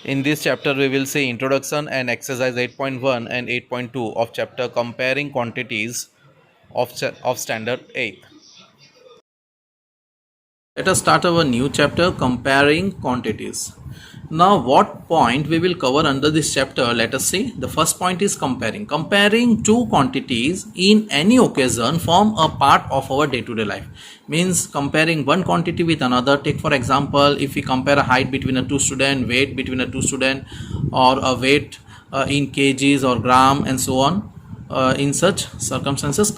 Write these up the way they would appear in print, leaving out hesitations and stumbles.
In this chapter, we will see introduction and exercise 8.1 and 8.2 of chapter comparing quantities of standard 8. Let us start our new chapter comparing quantities. Now, what point we will cover under this chapter? Let us see. The first point is comparing. Comparing two quantities in any occasion form a part of our day-to-day life. Means comparing one quantity with another. Take for example, if we compare a height between a two student, weight between a two student, or a weight in kgs or gram and so on. In such circumstances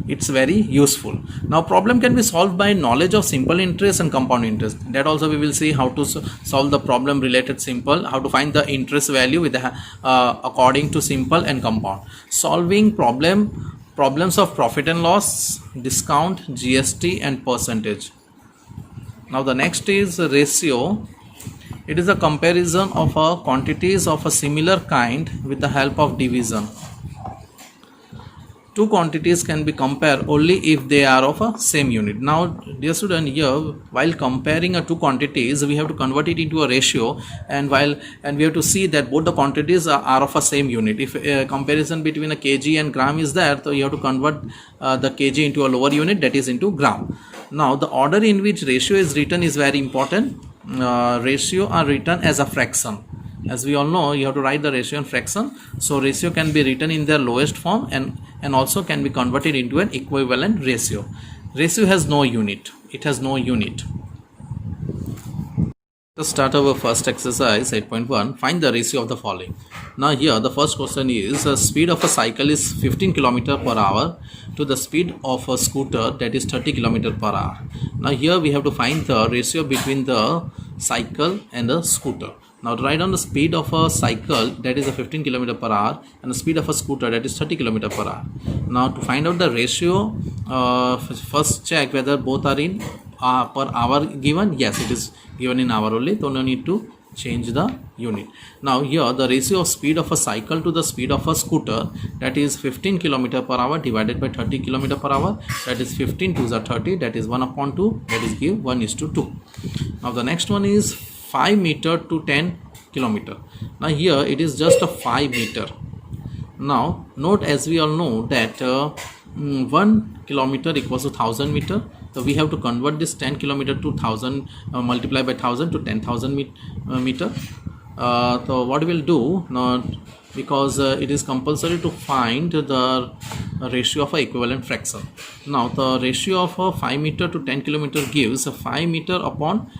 it's very useful. Now problem can be solved by knowledge of simple interest and compound interest. That also we will see how to solve the problem related simple, how to find the interest value with the according to simple and compound. Solving problems of profit and loss, discount, GST and percentage. Now the next is ratio. It is a comparison of quantities of a similar kind with the help of division. Two quantities can be compared only if they are of a same unit. Now dear student, here while comparing two quantities, we have to convert it into a ratio, and we have to see that both the quantities are of a same unit. If a comparison between a kg and gram is there, so you have to convert the kg into a lower unit, that is into gram. Now the order in which ratio is written is very important. Ratio are written as a fraction. As we all know, you have to write the ratio and fraction. So ratio can be written in their lowest form and also can be converted into an equivalent ratio. Ratio has no unit. It has no unit. Let's start our first exercise 8.1. Find the ratio of the following. Now here the first question is the speed of a cycle is 15 km per hour to the speed of a scooter, that is 30 km per hour. Now here we have to find the ratio between the cycle and the scooter. Now to write down the speed of a cycle, that is a 15 km per hour, and the speed of a scooter, that is 30 km per hour. Now to find out the ratio, first check whether both are in per hour given. Yes, it is given in hour only, so no need to change the unit. Now here the ratio of speed of a cycle to the speed of a scooter, that is 15 km per hour divided by 30 km per hour, that is 15 2s are 30, that is 1 upon 2, that is give 1:2. Now the next one is 5 meter to 10 kilometer. Now here it is just a 5 meter. Now note, as we all know that 1 kilometer equals to 1000 meter. So we have to convert this 10 kilometer to 1000 multiply by 1000 to 10,000 meter. So what we will do now, because it is compulsory to find the ratio of a equivalent fraction. Now the ratio of a 5 meter to 10 kilometer gives a 5 meter upon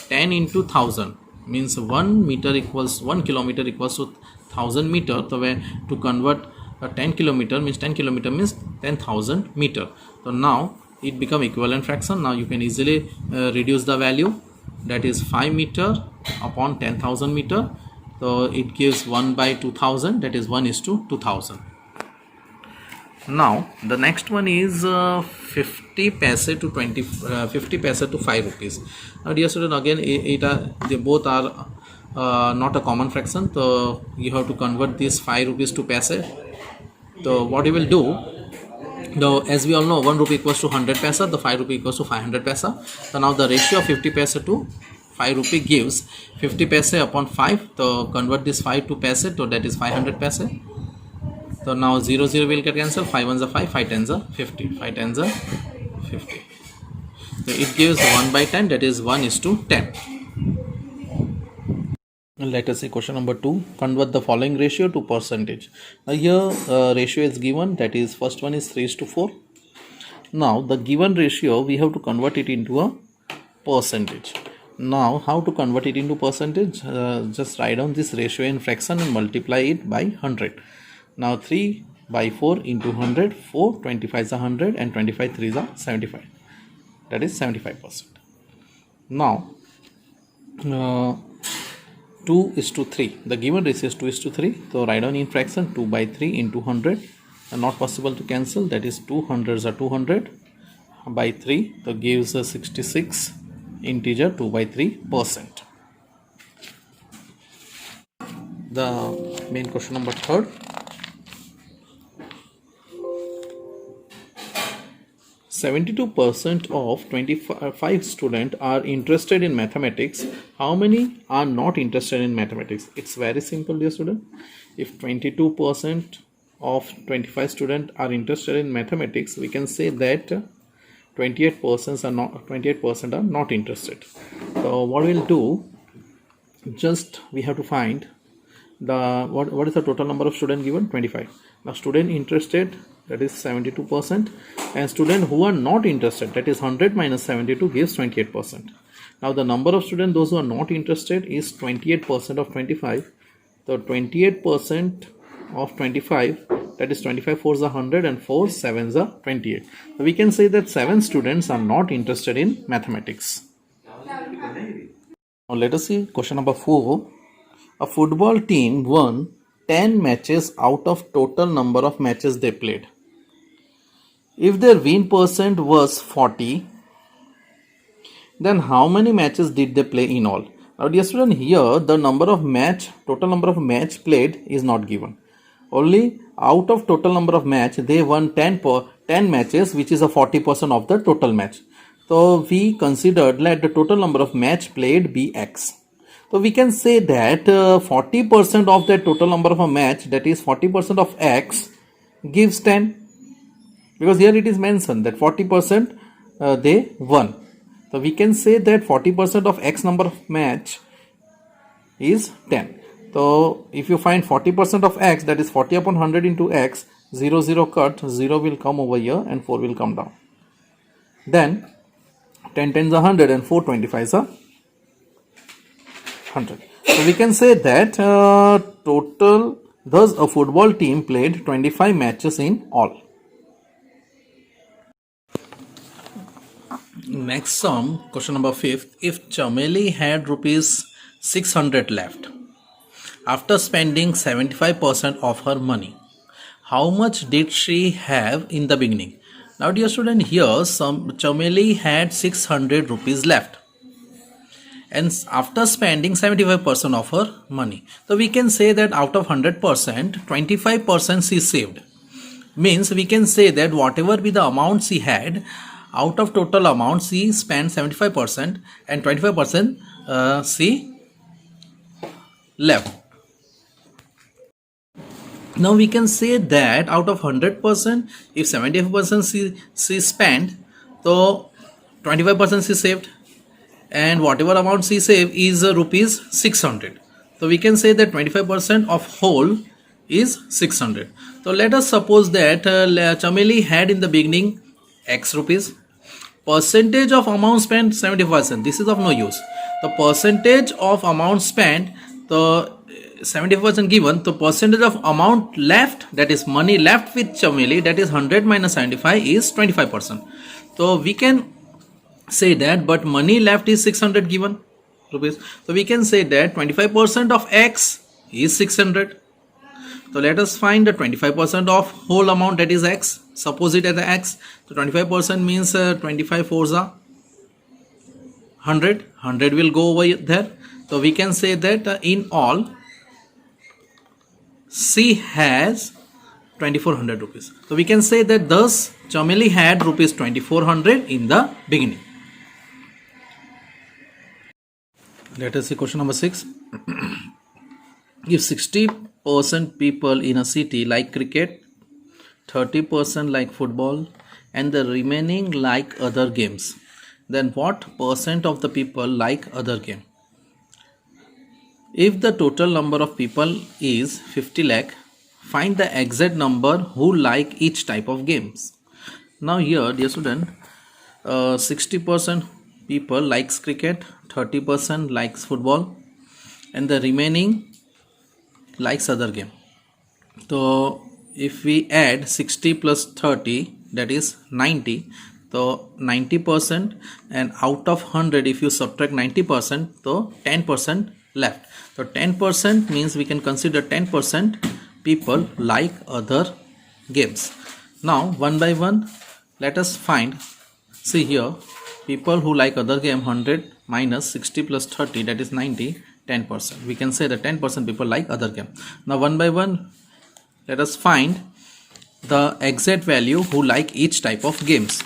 10 into 1000, means 1 meter equals 1 kilometer equals to 1000 meter. So when to convert 10 kilometer means 10 kilometer means 10,000 meter. So now it become equivalent fraction. Now you can easily reduce the value, that is 5 meter upon 10,000 meter. So it gives 1 by 2000, that is 1:2000. Now the next one is 50 paise to 50 paise to 5 rupees. Now dear student, again they both are not a common fraction, so you have to convert this 5 rupees to paise. So what you will do, now as we all know 1 rupee equals to 100 paisa, the 5 rupee equals to 500 paisa. So now the ratio of 50 paisa to 5 rupee gives 50 paisa upon 5. So convert this 5 to paise, so that is 500 paisa. So now 0 0 will get cancelled, 5 1s are 5, 5 10s are 50, 5 10s are 50. So it gives 1 by 10, that is 1:10. Let us see question number 2. Convert the following ratio to percentage. Now here ratio is given, that is first one is 3:4. Now the given ratio we have to convert it into a percentage. Now how to convert it into percentage? Just write down this ratio in fraction and multiply it by 100. Now 3 by 4 into 100, 4 25 is 100 and 25 3s are 75, that is 75%. Now 2:3, the given ratio is 2:3. So write down in fraction 2 by 3 into 100, and not possible to cancel, that is 200s are 200 by 3, so gives a 66 integer 2 by 3%. The main question number 3. 72% of 25 students are interested in mathematics. How many are not interested in mathematics? It's very simple, dear student. If 22% of 25 students are interested in mathematics, we can say that 28% are not interested. So what we'll do, just we have to find the what is the total number of students given? 25. Now student interested, that is 72%, and student who are not interested, that is 100 minus 72 gives 28%. Now the number of students those who are not interested is 28% of 25. So 28% of 25, that is 25 fours are 100 and 4 sevens are 28. So we can say that 7 students are not interested in mathematics. Now let us see question number 4. A football team won 10 matches out of total number of matches they played. If their win percent was 40, then how many matches did they play in all? Now dear student, here the total number of match played is not given. Only out of total number of match they won 10 matches, which is a 40% of the total match. So we considered let the total number of match played be x. So we can say that 40% of the total number of a match, that is 40% of x, gives 10. Because here it is mentioned that 40% they won. So we can say that 40% of x number of match is 10. So if you find 40% of x, that is 40 upon 100 into x, 0 0 cut, 0 will come over here and 4 will come down. Then 10 tens are 100 and 4 25s are 100. So we can say that thus a football team played 25 matches in all. Next sum, question number 5. If Chameli had rupees 600 left after spending 75% of her money, how much did she have in the beginning? Now dear student, here Chameli had 600 rupees left, and after spending 75% of her money, so we can say that out of 100%, 25% she saved. Means we can say that whatever be the amount she had, out of total amount she spent 75% and 25% she left. Now we can say that out of 100%, if 75% she spent, so 25% she saved, and whatever amount she saved is rupees 600. So we can say that 25% of whole is 600. So let us suppose that Chameli had in the beginning x rupees. Percentage of amount spent 70%. This is of no use. The percentage of amount spent, the 70% given, the percentage of amount left, that is money left with Chameli, that is 100 minus 75 is 25%. So we can say that, but money left is 600 given rupees. So we can say that 25% of x is 600. So let us find the 25% of whole amount, that is x. Suppose it as x. So 25% means 25 fours are 100. 100 will go over there. So we can say that in all she has 2400 rupees. So we can say that thus Chameli had rupees 2400 in the beginning. Let us see question number 6. If 60% people in a city like cricket, 30% like football, and the remaining like other games, then what percent of the people like other game? If the total number of people is 50 lakh, find the exact number who like each type of games. Now here, dear student, 60% people likes cricket, 30% likes football, and the remaining likes other game. So if we add 60 plus 30, that is 90. So 90%, and out of 100 if you subtract 90%, so 10% left. So 10% means we can consider 10% people like other games. Now one by one let us find. See here, people who like other game, 100 minus 60 plus 30, that is 90, 10%. We can say that 10% people like other game. Now one by one let us find the exact value who like each type of games.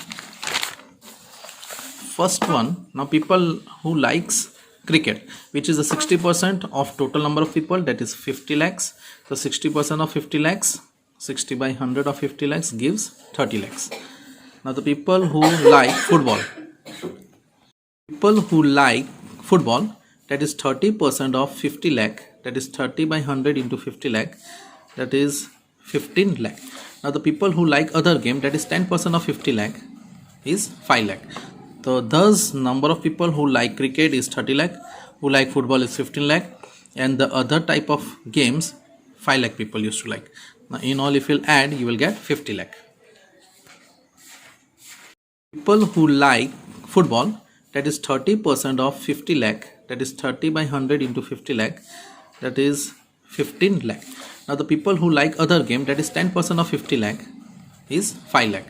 first one, now people who likes cricket, which is the 60% of total number of people, that is 50 lakhs. So 60% of 50 lakhs, 60 by 100 of 50 lakhs gives 30 lakhs. Now the people who like football, that is 30% of 50 lakh, that is 30 by 100 into 50 lakh, that is 15 lakh. Now the people who like other game, that is 10% of 50 lakh is 5 lakh. So thus number of people who like cricket is 30 lakh, who like football is 15 lakh, and the other type of games 5 lakh people used to like. Now in all, if you'll add, you will get 50 lakh. People who like football, that is 30% of 50 lakh, that is 30 by 100 into 50 lakh, that is 15 lakh. Now the people who like other game, that is 10% of 50 lakh is 5 lakh.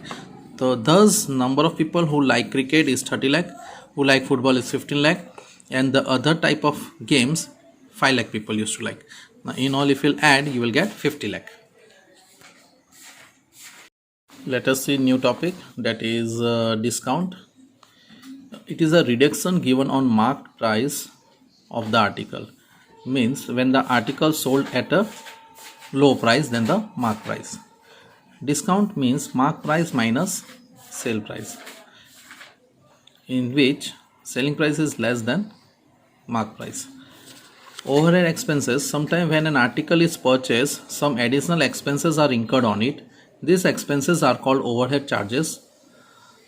So thus number of people who like cricket is 30 lakh, who like football is 15 lakh, and the other type of games 5 lakh people used to like. Now in all, if you'll add, you will get 50 lakh. Let us see new topic, that is discount. It is a reduction given on marked price of the article. Means when the article sold at a low price than the mark price. Discount means mark price minus sale price, in which selling price is less than mark price. Overhead expenses, sometimes when an article is purchased, some additional expenses are incurred on it. These expenses are called overhead charges.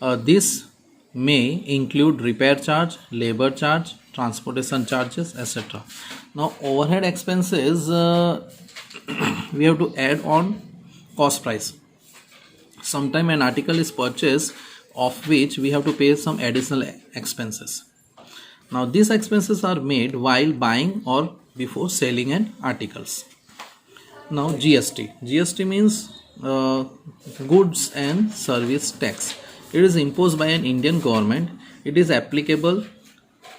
This may include repair charge, labor charge, transportation charges, etc. Now overhead expenses, we have to add on cost price. Sometime an article is purchased of which we have to pay some additional expenses. Now these expenses are made while buying or before selling an articles. Now GST means goods and service tax. It is imposed by an Indian government. It is applicable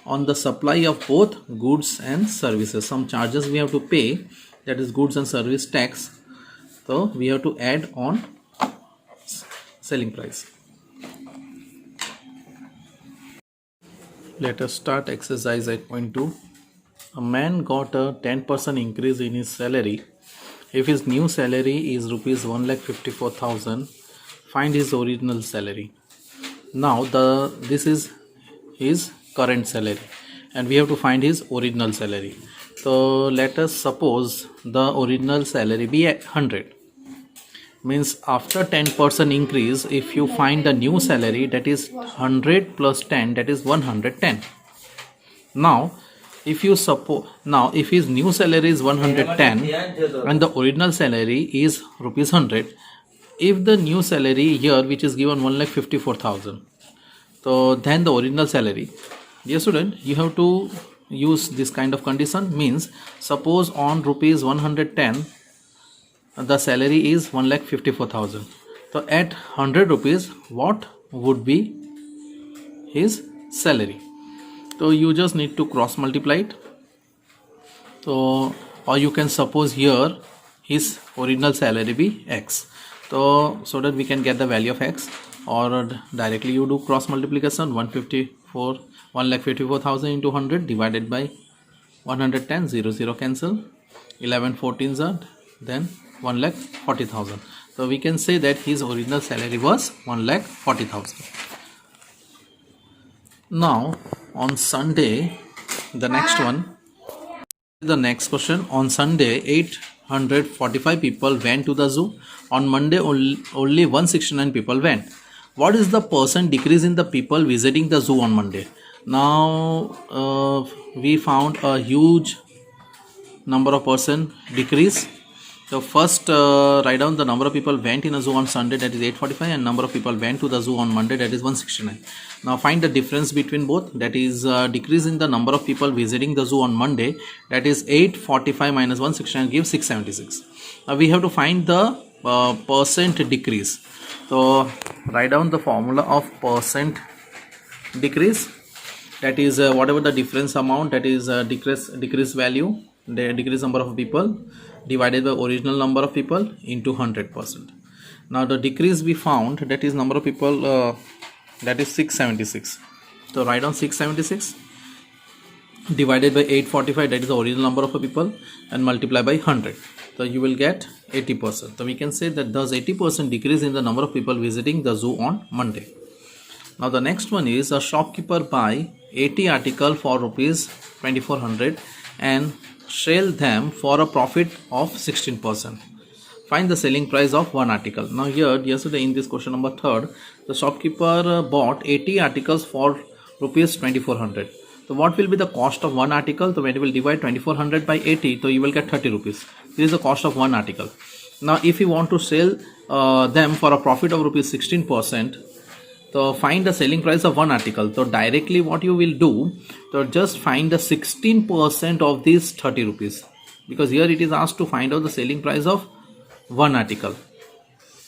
on the supply of both goods and services. Some charges we have to pay, that is goods and service tax, so we have to add on selling price. Let us start exercise 8.2. A man got a 10% increase in his salary. If his new salary is rupees 1,54,000, find his original salary. Now this is his current salary and we have to find his original salary. So let us suppose the original salary be at 100. Means after 10% increase, if you find the new salary, that is 100 plus 10, that is 110. Now if you suppose, now if his new salary is 110 and the original salary is rupees 100, if the new salary here which is given 1,54,000, so then the original salary, dear student, you have to use this kind of condition. Means suppose on rupees 110 the salary is 1,54,000, so at 100 rupees what would be his salary? So you just need to cross multiply it. So or you can suppose here his original salary be X, so that we can get the value of X, or directly you do cross multiplication. 1,54,000 into 100 divided by 110, 0 cancel, 11 14s are, then 1,40,000. So we can say that his original salary was 1,40,000. Now on Sunday, the next question, on Sunday 845 people went to the zoo. On Monday only 169 people went. What is the percent decrease in the people visiting the zoo on Monday? Now we found a huge number of person decrease. So first write down the number of people went in a zoo on Sunday, that is 845, and number of people went to the zoo on Monday, that is 169. Now find the difference between both, that is decrease in the number of people visiting the zoo on Monday, that is 845 minus 169 gives 676. Now we have to find the percent decrease. So write down the formula of percent decrease, that is whatever the difference amount, that is decrease value, the decrease number of people divided by original number of people into 100%. Now the decrease we found, that is number of people, that is 676. So write down 676 divided by 845, that is the original number of people, and multiply by 100. So you will get 80%. So we can say that there's 80% decrease in the number of people visiting the zoo on Monday. Now the next one is a shopkeeper buy 80 article for rupees 2400 and sell them for a profit of 16%. Find the selling price of one article. Now here yesterday in this question number 3rd, the shopkeeper bought 80 articles for rupees 2400. So what will be the cost of one article? So when you will divide 2400 by 80, so you will get 30 rupees. This is the cost of one article. Now if you want to sell them for a profit of rupees 16%, so find the selling price of one article. So directly what you will do, so just find the 16% of these 30 rupees, because here it is asked to find out the selling price of one article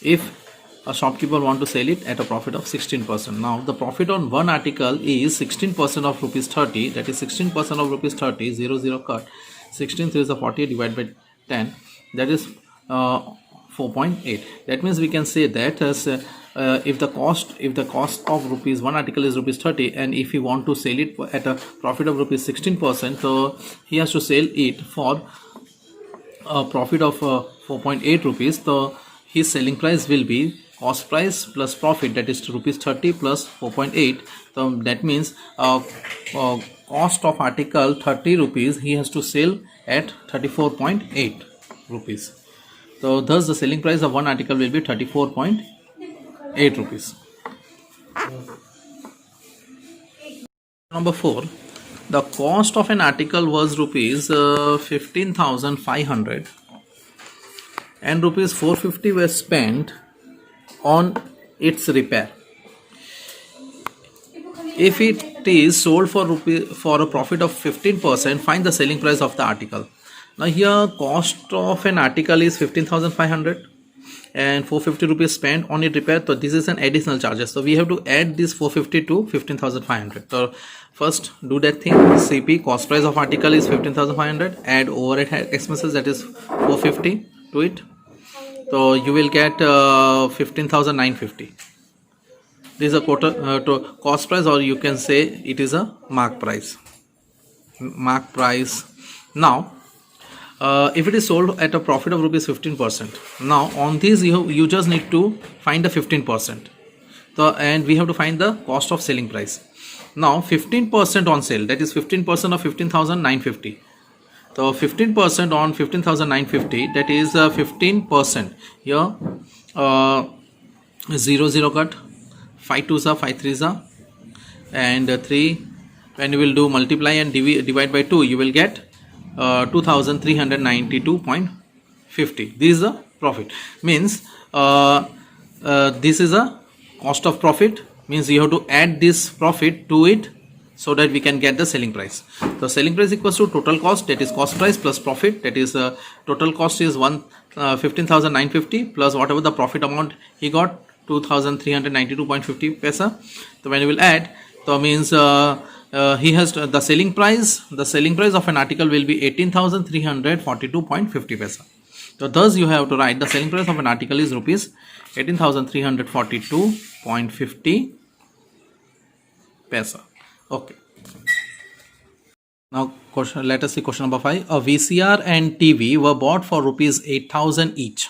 if a shopkeeper want to sell it at a profit of 16%. Now the profit on one article is 16% of rupees 30, that is 16% of rupees 30, 0 cut, 16 is a 40 divided by 10, that is 4.8. That means we can say that as if the cost of rupees one article is rupees 30, and if he want to sell it at a profit of rupees 16%, so he has to sell it for a profit of 4.8 rupees. So his selling price will be cost price plus profit, that is rupees 30 plus 4.8. So that means cost of article 30 rupees, he has to sell at 34.8 rupees. So thus the selling price of one article will be 34.8 rupees. Number 4, the cost of an article was rupees 15,500 and rupees 450 were spent on its repair. If it is sold for a profit of 15%, find the selling price of the article. Now here cost of an article is 15,500 and 450 rupees spent on its repair. So this is an additional charges. So we have to add this 450 to 15,500. So first do that thing. CP, cost price of article, is 15,500. Add overhead expenses, that is 450 to it. So you will get 15,950. This is a to cost price, or you can say it is a mark price. Mark price. Now if it is sold at a profit of rupees 15%, now on this you just need to find the 15%. So and we have to find the cost of selling price. Now 15% on sale, that is 15% of 15,950. So 15% on 15,950, that is 15%. Here 0 cut, 5 2s are 5 3s are, and 3, when you will do multiply and divide by 2, you will get 2,392.50. This is a profit, means this is a cost of profit, means you have to add this profit to it so that we can get the selling price. The selling price equals to total cost, that is cost price plus profit, that is total cost is 15,950 plus whatever the profit amount he got, 2,392.50 paisa. So when you will add, so means he has the selling price of an article will be 18,342.50 paisa. So thus you have to write the selling price of an article is rupees 18,342.50 paisa. Okay. Now let us see question number 5. A VCR and TV were bought for rupees 8,000 each.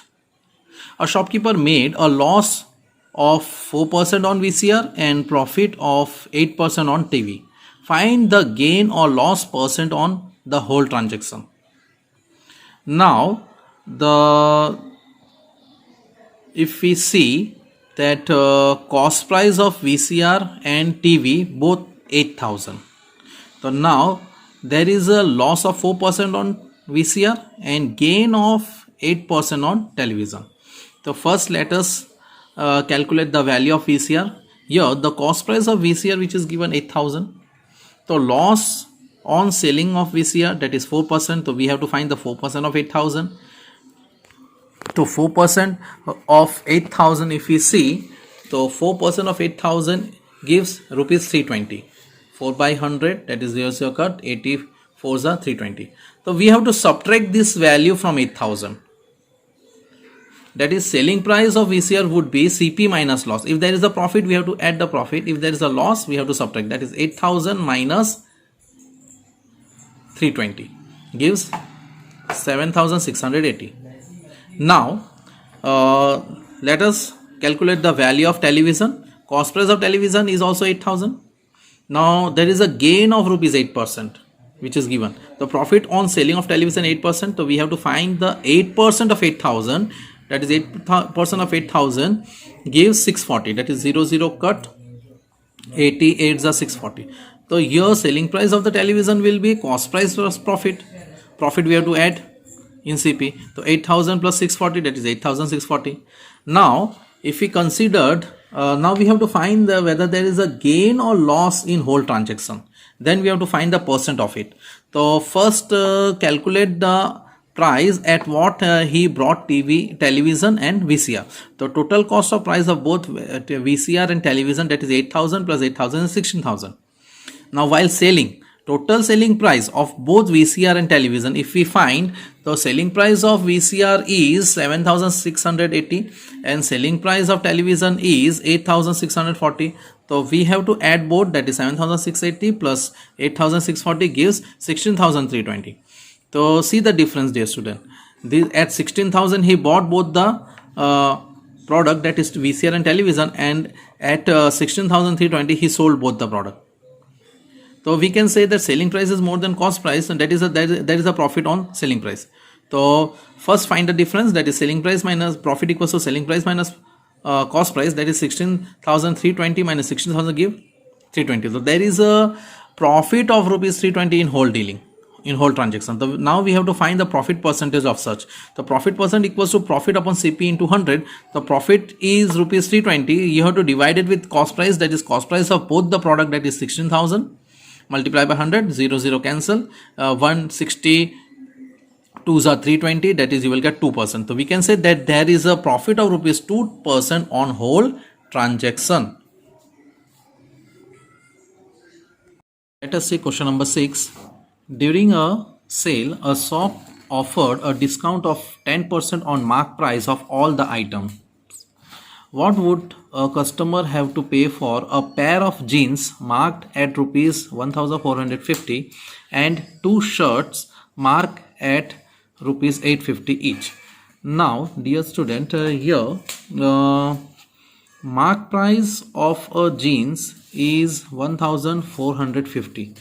A shopkeeper made a loss of 4% on VCR and profit of 8% on TV. Find the gain or loss percent on the whole transaction. Now if we see that cost price of VCR and TV both 8,000. So now there is a loss of 4% on VCR and gain of 8% on television. So first let us calculate the value of VCR. Here the cost price of VCR, which is given 8,000. So loss on selling of VCR, that is 4%. So we have to find the 4% of 8,000. So 4% of 8,000 if we see, so 4% of 8,000 gives rupees 320. 4 by 100, that is 0 cut, 84 is 320. So we have to subtract this value from 8,000. that is selling price of VCR would be CP minus loss. If there is a profit, we have to add the profit. If there is a loss, we have to subtract. That is 8000 minus 320 gives 7680. Now let us calculate the value of television. Cost price of television is also 8000. Now there is a gain of rupees 8% which is given. The profit on selling of television 8%. So we have to find the 8% of 8000. That is 8% of 8000 gives 640. That is 00 cut 88 is 640. So here selling price of the television will be cost price plus profit. Profit we have to add in CP. So 8000 plus 640, that is 8640. Now if we considered, now we have to find whether there is a gain or loss in whole transaction. Then we have to find the percent of it. So first calculate the price at what he brought television and VCR. The total cost of price of both VCR and television, that is 8000 plus 8000 is 16000. Now while selling, total selling price of both VCR and television, if we find the selling price of VCR is 7680 and selling price of television is 8640. So we have to add both, that is 7680 plus 8640 gives 16320. So see the difference, dear student. At 16,000 he bought both the product, that is VCR and television, and at 16,320 he sold both the product. So we can say that selling price is more than cost price, and that is a profit on selling price. So first find the difference, that is selling price minus profit equals to selling price minus cost price, that is 16,320 minus 16,000 give 320. So there is a profit of rupees 320 in whole dealing, in whole transaction. So now we have to find the profit percentage of such. The profit percent equals to profit upon CP into 100. The profit is rupees 320. You have to divide it with cost price, that is cost price of both the product, that is 16,000. Multiply by 100, 0 cancel, 160 2s are 320, that is you will get 2%. So we can say that there is a profit of rupees 2% on whole transaction. Let us see question number 6. During a sale, a shop offered a discount of 10% on mark price of all the items. What would a customer have to pay for a pair of jeans marked at rupees 1450 and 2 shirts marked at rupees 850 each? Now dear student, here mark price of a jeans is 1450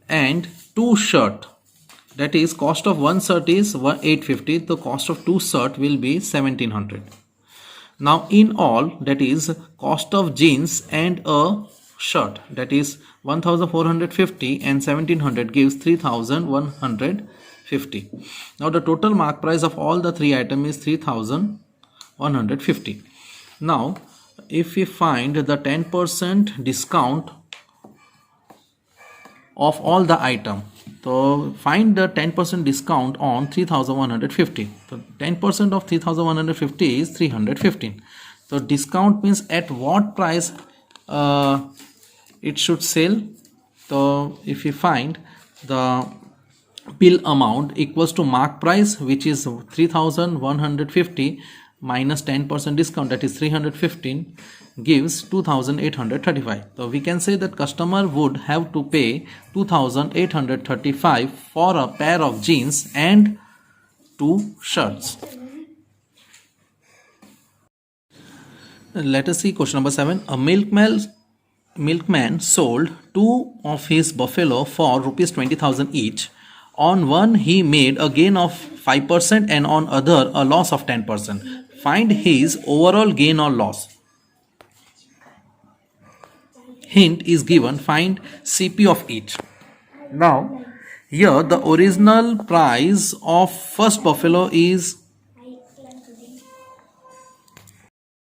and 2 shirt, that is cost of 1 shirt is 850, the cost of 2 shirt will be 1700. Now in all, that is cost of jeans and a shirt, that is 1450 and 1700 gives 3150. Now the total mark price of all the 3 items is 3150. Now if we find the 10% discount of all the item, so find the 10% discount on 3150. So 10% of 3150 is 315. So discount means at what price it should sell. So if we find the bill amount equals to mark price, which is 3150 minus 10% discount, that is 315, gives 2835. So we can say that customer would have to pay 2835 for a pair of jeans and 2 shirts. Let us see question number 7. A milkman sold 2 of his buffalo for rupees 20,000 each. On one he made a gain of 5% and on other a loss of 10%. Find his overall gain or loss. Hint is given, find CP of each. Now here the original price of first buffalo is,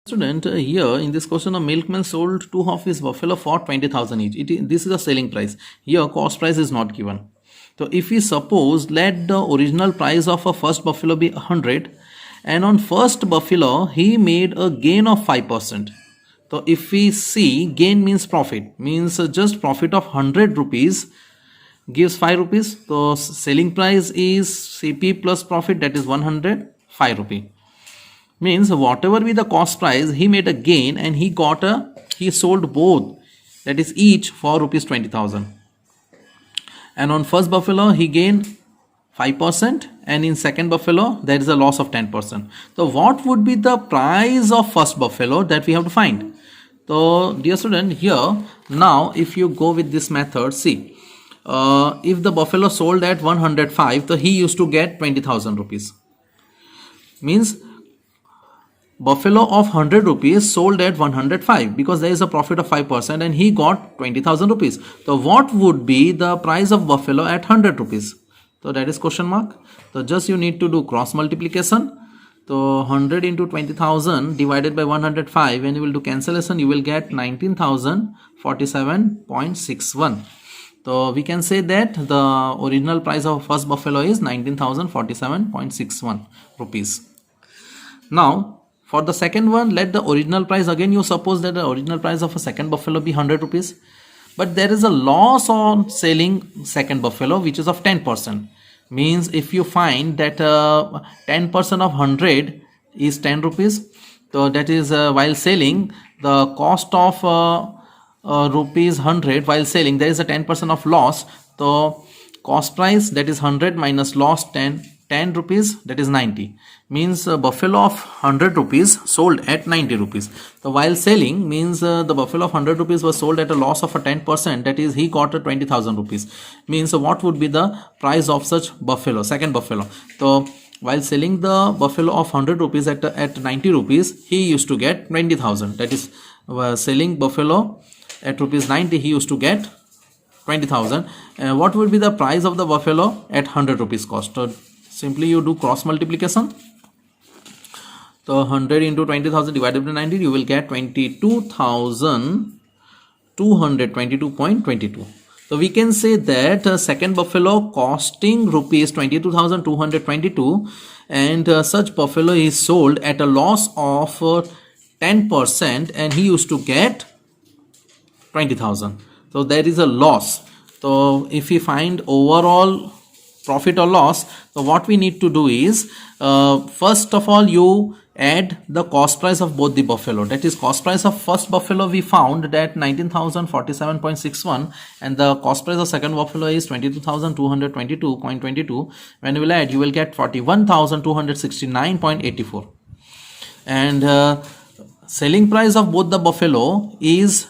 student, here in this question a milkman sold 2 of his buffalo for 20,000 each. This is the selling price. Here cost price is not given. So if we suppose let the original price of a first buffalo be 100 and on first buffalo he made a gain of 5%. So if we see gain means profit, means just profit of 100 rupees gives 5 rupees. So selling price is CP plus profit, that is 105 rupee. Means whatever be the cost price, he made a gain and he sold both, that is each for rupees 20,000. And on first buffalo he gained 5%, and in second buffalo there is a loss of 10%. So what would be the price of first buffalo that we have to find? So dear student, here now if you go with this method, see, if the buffalo sold at 105, so he used to get 20,000 rupees. Means buffalo of 100 rupees sold at 105 because there is a profit of 5% and he got 20,000 rupees. So what would be the price of buffalo at 100 rupees? So that is question mark. So just you need to do cross multiplication. So 100 into 20,000 divided by 105, when you will do cancellation, you will get 19,047.61. So we can say that the original price of first buffalo is 19,047.61 rupees. Now for the second one, let the original price, again you suppose that the original price of a second buffalo be 100 rupees. But there is a loss on selling second buffalo which is of 10%. Means if you find that 10% of 100 is 10 rupees, so that is while selling the cost of rupees 100 while selling, there is a 10% of loss. So cost price, that is 100 minus loss 10 rupees, that is 90. Means buffalo of 100 rupees sold at 90 rupees. So while selling means the buffalo of 100 rupees was sold at a loss of a 10%, that is he got a 20,000 rupees. Means what would be the price of such buffalo, second buffalo? So while selling the buffalo of 100 rupees at 90 rupees, he used to get 20,000. That is selling buffalo at rupees 90, he used to get 20,000. What would be the price of the buffalo at 100 rupees cost? So simply you do cross multiplication. So 100 into 20,000 divided by 90, you will get 22,222.22. So we can say that second buffalo costing rupees 22,222, and such buffalo is sold at a loss of 10% and he used to get 20,000. So there is a loss. So if we find overall profit or loss, so what we need to do is first of all you add the cost price of both the buffalo. That is cost price of first buffalo we found that 19,047.61 and the cost price of second buffalo is 22,222.22. When you will add, you will get 41,269.84. And selling price of both the buffalo is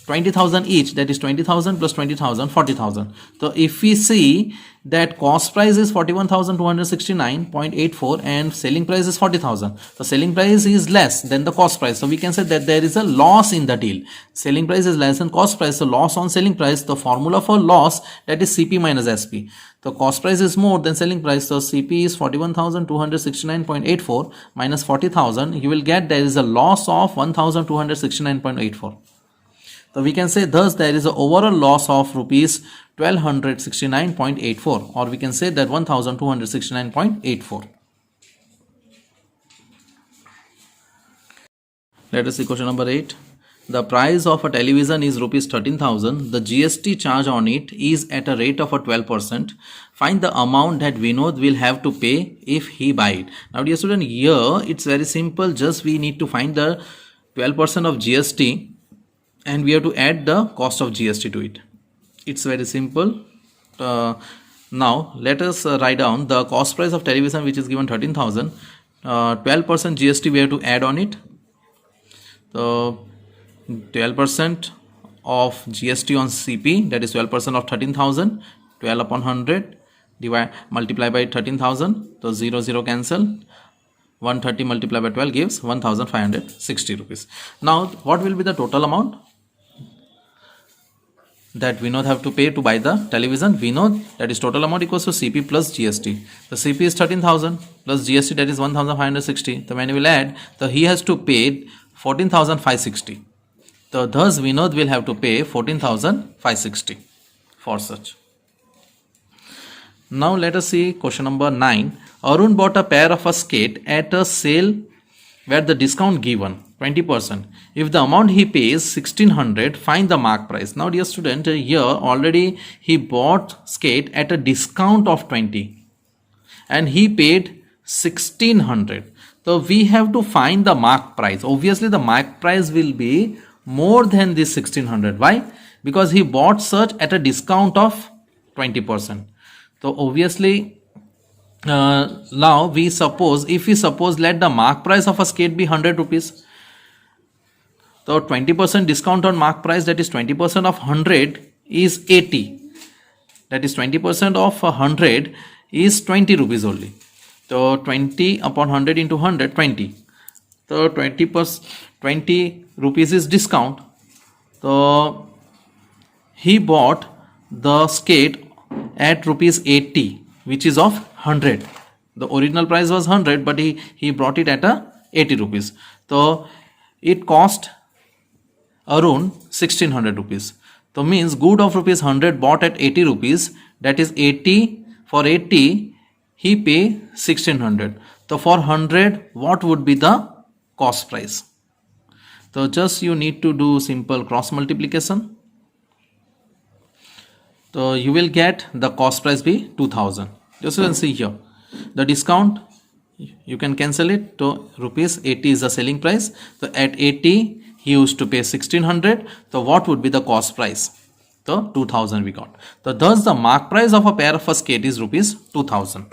20,000 each, that is 20,000 plus 20,000, 40,000. So if we see that cost price is 41,269.84 and selling price is 40,000, the selling price is less than the cost price, so we can say that there is a loss in the deal. Selling price is less than cost price, so loss on selling price. The formula for loss, that is CP minus SP. The cost price is more than selling price, so CP is 41,269.84 minus 40,000. You will get there is a loss of 1,269.84. So we can say thus there is an overall loss of rupees 1269.84, or we can say that 1269.84. Let us see question number 8. The price of a television is rupees 13,000. The GST charge on it is at a rate of a 12%. Find the amount that Vinod will have to pay if he buy it. Now dear student, here it's very simple. Just we need to find the 12% of GST and we have to add the cost of GST to it. It's very simple. Now let us write down the cost price of television, which is given 13,000. 12% GST we have to add on it. So 12% of GST on CP, that is 12% of 13,000. 12 upon 100 multiply by 13,000. So 0 0 cancel. 130 multiplied by 12 gives 1,560 rupees. Now what will be the total amount that Vinod have to pay to buy the television? Vinod, that is total amount equals to CP plus GST. The CP is 13,000 plus GST, that is 1,560. So when you will add, so he has to pay 14,560. So thus Vinod will have to pay 14,560 for such. Now let us see question number 9. Arun bought a pair of a skate at a sale where the discount given 20%. If the amount he pays 1600, find the mark price. Now dear student, here already he bought skate at a discount of 20 and he paid 1600. So we have to find the mark price. Obviously the mark price will be more than this 1600. Why? Because he bought such at a discount of 20%. So obviously now we suppose, if we suppose let the mark price of a skate be 100 rupees. So 20% discount on mark price, that is 20% of 100 is 80. That is 20% of 100 is 20 rupees only. So 20 upon 100 into 100, 20. So 20 rupees is discount. So he bought the skate at rupees 80, which is of 100. The original price was 100, but he brought it at a 80 rupees. So it cost around 1600 rupees. So means good of rupees 100 bought at 80 rupees, that is 80, for 80 he pay 1600. So for 100 what would be the cost price? So just you need to do simple cross multiplication. So you will get the cost price be 2000. Just you can see here the discount, you can cancel it. So rupees 80 is the selling price. So at 80 he used to pay 1600. So what would be the cost price? So 2000 we got. So thus the mark price of a pair of a skate is rupees 2000.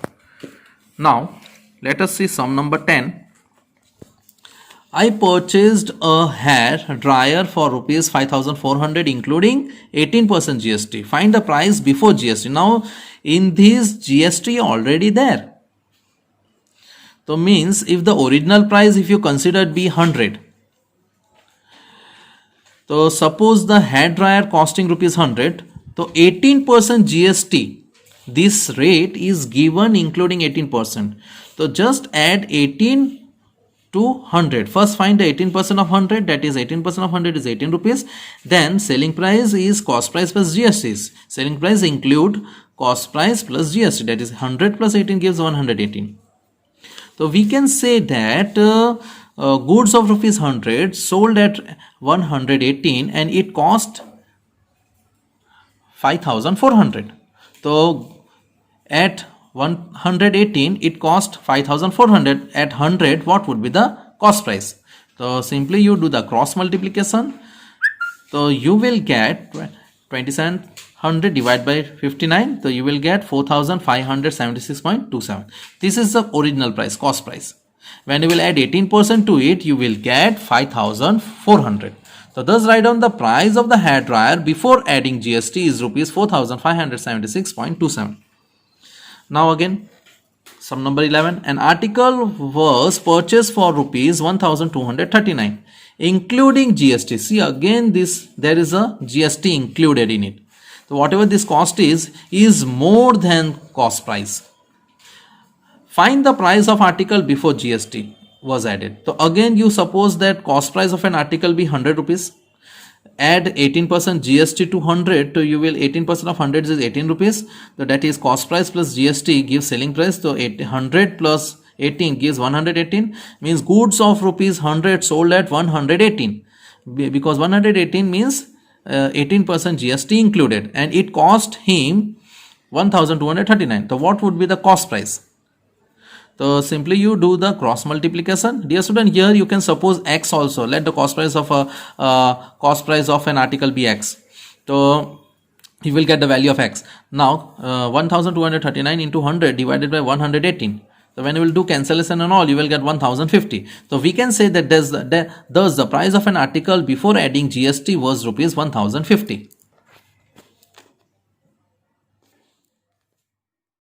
Now let us see sum number 10. I purchased a hair dryer for rupees 5400 including 18% GST. Find the price before GST. Now in this GST already there. So means if the original price, if you considered be 100. So suppose the hair dryer costing rupees 100. So 18% GST. This rate is given including 18%. So just add 18 to 100. First find the 18% of 100, that is 18% of 100 is 18 rupees. Then selling price is cost price plus GST. Selling price include cost price plus GST, that is 100 plus 18 gives 118. So we can say that goods of rupees 100 sold at 118 and it cost 5400. So at 118 it cost 5400. At 100 what would be the cost price? So simply you do the cross multiplication. So you will get 2700 divided by 59. So you will get 4576.27. This is the original price, cost price. When you will add 18% to it, you will get 5400. So thus write down the price of the hair dryer before adding GST is rupees 4576.27. Now again sum number 11. An article was purchased for rupees 1239 including GST. See again this, there is a GST included in it. So whatever this cost is more than cost price. Find the price of article before GST was added. So again you suppose that cost price of an article be 100 rupees. Add 18% GST to 100. So you will 18% of 100 is 18 rupees. So that is cost price plus GST gives selling price. So 100 plus 18 gives 118. Means goods of rupees 100 sold at 118. Because 118 means 18% GST included. And it cost him 1239. So what would be the cost price? So simply you do the cross multiplication. Dear student, here you can suppose X also. Let the cost price of an article be X. So you will get the value of X. Now 1239 into 100 divided by 118. So when you will do cancellation and all, you will get 1050. So we can say that thus the price of an article before adding GST was rupees 1050.